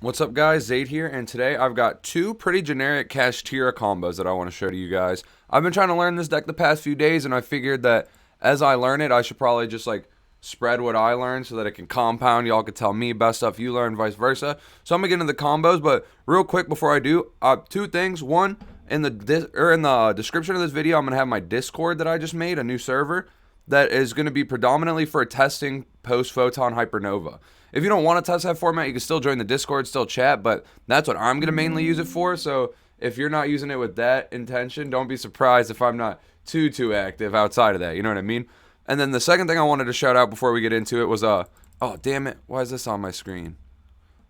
What's up, guys? Zaid here, and today I've got two pretty generic Kashtira combos that I want to show to you guys. I've been trying to learn this deck the past few days, and I figured that as I learn it, I should probably just spread what I learned so that it can compound. Y'all could tell me best stuff you learn, vice versa. So I'm gonna get into the combos, but real quick before I do, two things. One, in the description of this video, I'm gonna have my Discord that I just made, a new server that is going to be predominantly for testing post Photon Hypernova. If you don't want to test that format, you can still join the Discord, still chat, but that's what I'm going to mainly use it for. So if you're not using it with that intention, don't be surprised if I'm not too active outside of that. You know what I mean? And then the second thing I wanted to shout out before we get into it was oh damn it, why is this on my screen?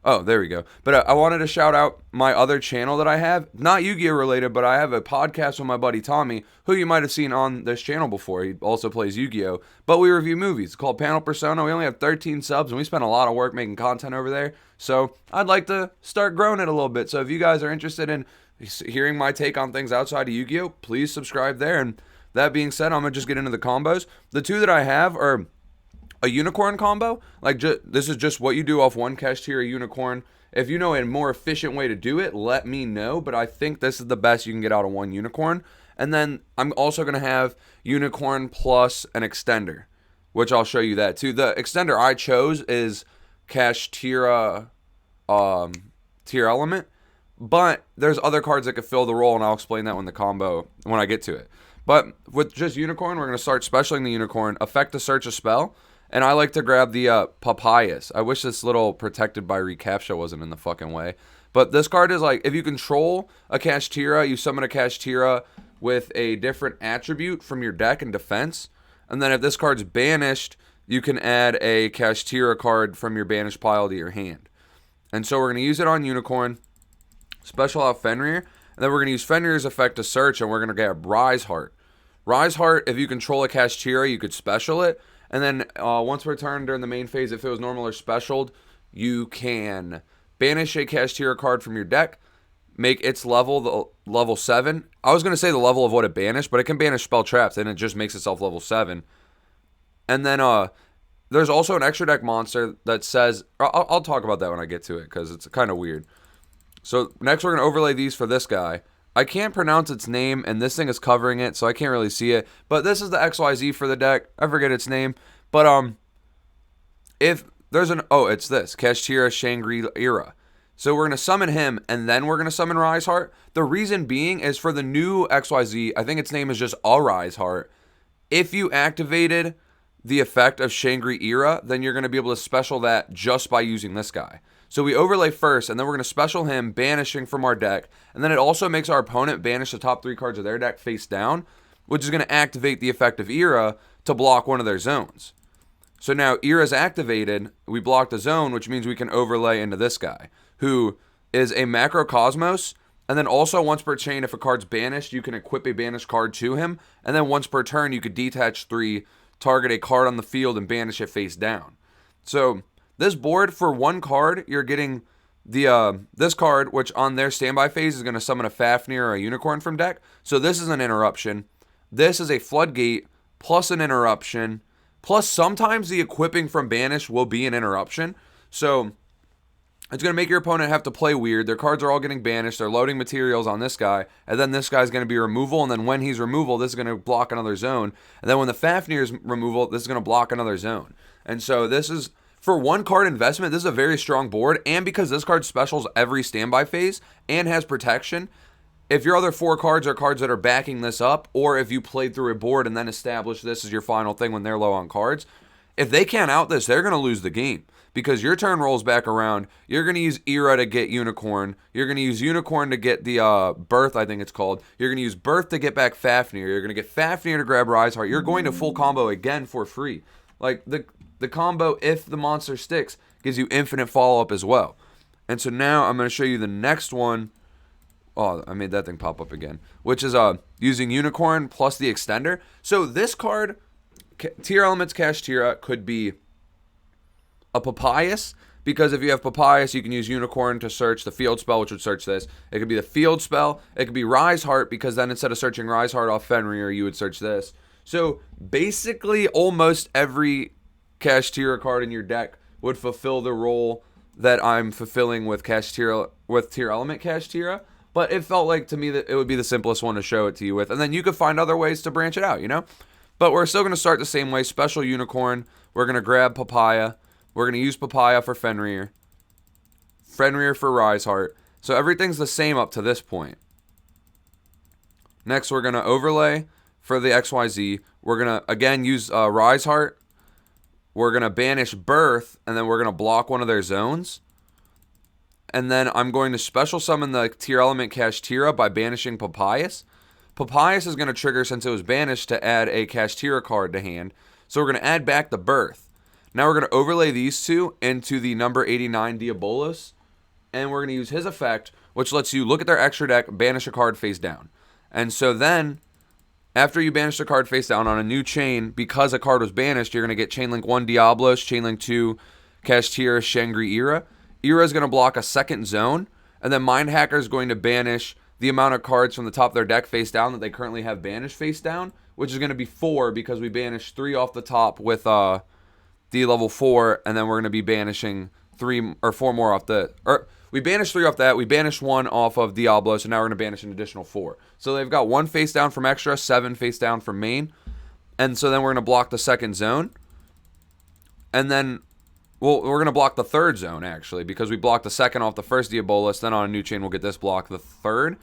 Oh, there we go. But I wanted to shout out my other channel that I have. Not Yu-Gi-Oh related, but I have a podcast with my buddy Tommy, who you might have seen on this channel before. He also plays Yu-Gi-Oh. But we review movies. It's called Panel Persona. We only have 13 subs, and we spend a lot of work making content over there. So I'd like to start growing it a little bit. So if you guys are interested in hearing my take on things outside of Yu-Gi-Oh, please subscribe there. And that being said, I'm going to just get into the combos. The two that I have are a unicorn combo. This is just what you do off one Kashtira unicorn. If you know a more efficient way to do it, let me know, but I think this is the best you can get out of one unicorn. And then I'm also going to have unicorn plus an extender, which I'll show you that too. The extender I chose is Kashtira tier element, but there's other cards that could fill the role, and I'll explain that when I get to it. But with just unicorn, we're going to start specialing the unicorn, effect to search a spell. And I like to grab the Papayas. I wish this little protected by recaptcha wasn't in the fucking way. But this card is like, if you control a Kashtira, you summon a Kashtira with a different attribute from your deck in defense. And then if this card's banished, you can add a Kashtira card from your banished pile to your hand. And so we're going to use it on Unicorn, special out Fenrir, and then we're going to use Fenrir's effect to search, and we're going to grab Rise Heart. Rise Heart, if you control a Kashtira, you could special it. And then once returned during the main phase, if it was normal or specialed, you can banish a Kashtira card from your deck, make its level the level 7. I was going to say the level of what it banished, but it can banish spell traps, and it just makes itself level 7. And then there's also an extra deck monster that says, I'll talk about that when I get to it, because it's kind of weird. So next we're going to overlay these for this guy. I can't pronounce its name, and this thing is covering it, so I can't really see it. But this is the XYZ for the deck. I forget its name. But if there's it's this, Kashtira Shangri-Ira. So we're going to summon him, and then we're going to summon Rise Heart. The reason being is for the new XYZ, I think its name is just a Rise Heart. If you activated the effect of Shangri-Ira, then you're going to be able to special that just by using this guy. So we overlay first, and then we're going to special him, banishing from our deck. And then it also makes our opponent banish the top 3 cards of their deck face down, which is going to activate the effect of Ira to block one of their zones. So now Ira's activated, we block the zone, which means we can overlay into this guy, who is a Macrocosmos. And then also once per chain, if a card's banished, you can equip a banished card to him. And then once per turn, you could detach 3, target a card on the field, and banish it face down. So this board, for one card, you're getting this card, which on their standby phase is going to summon a Fafnir or a Unicorn from deck. So this is an interruption. This is a Floodgate plus an interruption. Plus sometimes the equipping from Banish will be an interruption. So it's going to make your opponent have to play weird. Their cards are all getting banished. They're loading materials on this guy. And then this guy's going to be removal. And then when he's removal, this is going to block another zone. And then when the Fafnir's removal, this is going to block another zone. And so this is, for one card investment, this is a very strong board. And because this card specials every standby phase and has protection, if your other 4 cards are cards that are backing this up, or if you played through a board and then established this as your final thing when they're low on cards, if they can't out this, they're going to lose the game. Because your turn rolls back around, you're going to use Ira to get Unicorn, you're going to use Unicorn to get the Birth, I think it's called, you're going to use Birth to get back Fafnir, you're going to get Fafnir to grab Rise Heart, you're going to full combo again for free. Like, the combo, if the monster sticks, gives you infinite follow-up as well. And so now I'm going to show you the next one. Oh, I made that thing pop up again. Which is using Unicorn plus the extender. So this card, Tier Elements Kashtira, could be a Papayas, because if you have Papayas, you can use Unicorn to search the field spell, which would search this. It could be the field spell. It could be Rise Heart, because then instead of searching Rise Heart off Fenrir, you would search this. So basically, almost every Kashtira card in your deck would fulfill the role that I'm fulfilling with Kashtira, with Tier Element Kashtira. But it felt like to me that it would be the simplest one to show it to you with. And then you could find other ways to branch it out, you know? But we're still going to start the same way. Special Unicorn. We're going to grab Papaya. We're going to use Papaya for Fenrir. Fenrir for Rise Heart. So everything's the same up to this point. Next, we're going to overlay for the XYZ. We're going to, again, use Rise Heart. We're going to banish Birth, and then we're going to block one of their zones. And then I'm going to special summon the Tier Element Kashtira by banishing Papayas. Papayas is going to trigger, since it was banished, to add a Kashtira card to hand. So we're going to add back the Birth. Now we're going to overlay these two into the number 89 Diabolos. And we're going to use his effect, which lets you look at their extra deck, banish a card face down. And so then, after you banish the card face down on a new chain, because a card was banished, you're going to get Chainlink 1 Diablos, Chainlink 2 Kashtira, Shangri Ira. Ira is going to block a second zone, and then Mind Hacker is going to banish the amount of cards from the top of their deck face down that they currently have banished face down, which is going to be 4 because we banished 3 off the top with D level 4, and then we're going to be banishing 3 or 4 more off the... We banished 3 off that. We banished 1 off of Diablo, so now we're going to banish an additional 4. So they've got 1 face down from extra, 7 face down from main. And so then we're going to block the second zone. And then, well, we're going to block the third zone, actually, because we blocked the second off the first Diabolus. Then on a new chain, we'll get this block, the third.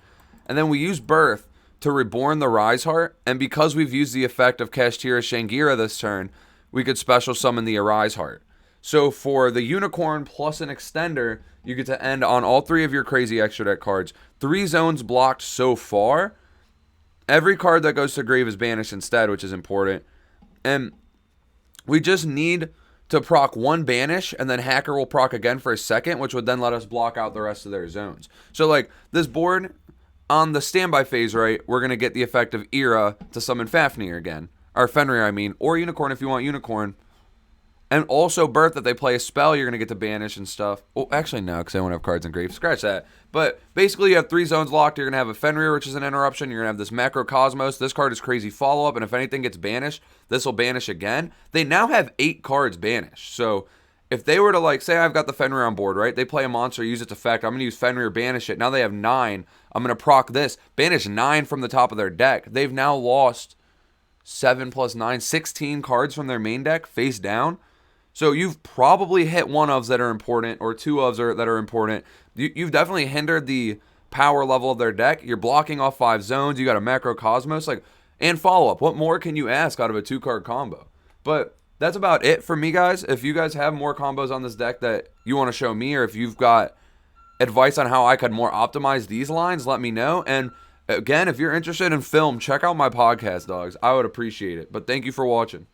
And then we use Birth to reborn the Rise Heart. And because we've used the effect of Kashtira Shangira this turn, we could special summon the Arise Heart. So for the Unicorn plus an Extender, you get to end on all 3 of your crazy extra deck cards. 3 zones blocked so far. Every card that goes to grave is banished instead, which is important. And we just need to proc 1 banish, and then Hacker will proc again for a second, which would then let us block out the rest of their zones. So like this board, on the standby phase, right, we're going to get the effect of Ira to summon Fafnir again. Or Fenrir, I mean. Or Unicorn if you want Unicorn. And also Birth, that they play a spell, you're going to get to banish and stuff. Well, actually, no, because they won't have cards in grave. Scratch that. But basically, you have 3 zones locked. You're going to have a Fenrir, which is an interruption. You're going to have this Macrocosmos. This card is crazy follow-up. And if anything gets banished, this will banish again. They now have 8 cards banished. So if they were to, like, say I've got the Fenrir on board, right? They play a monster, use its effect. I'm going to use Fenrir, banish it. Now they have 9. I'm going to proc this. Banish 9 from the top of their deck. They've now lost 7 plus 9, 16 cards from their main deck face down. So you've probably hit 1 ofs that are important, or 2 ofs that are important. You've definitely hindered the power level of their deck. You're blocking off 5 zones. You got a Macrocosmos, like, and follow-up. What more can you ask out of a 2-card combo? But that's about it for me, guys. If you guys have more combos on this deck that you want to show me, or if you've got advice on how I could more optimize these lines, let me know. And again, if you're interested in film, check out my podcast, dogs. I would appreciate it. But thank you for watching.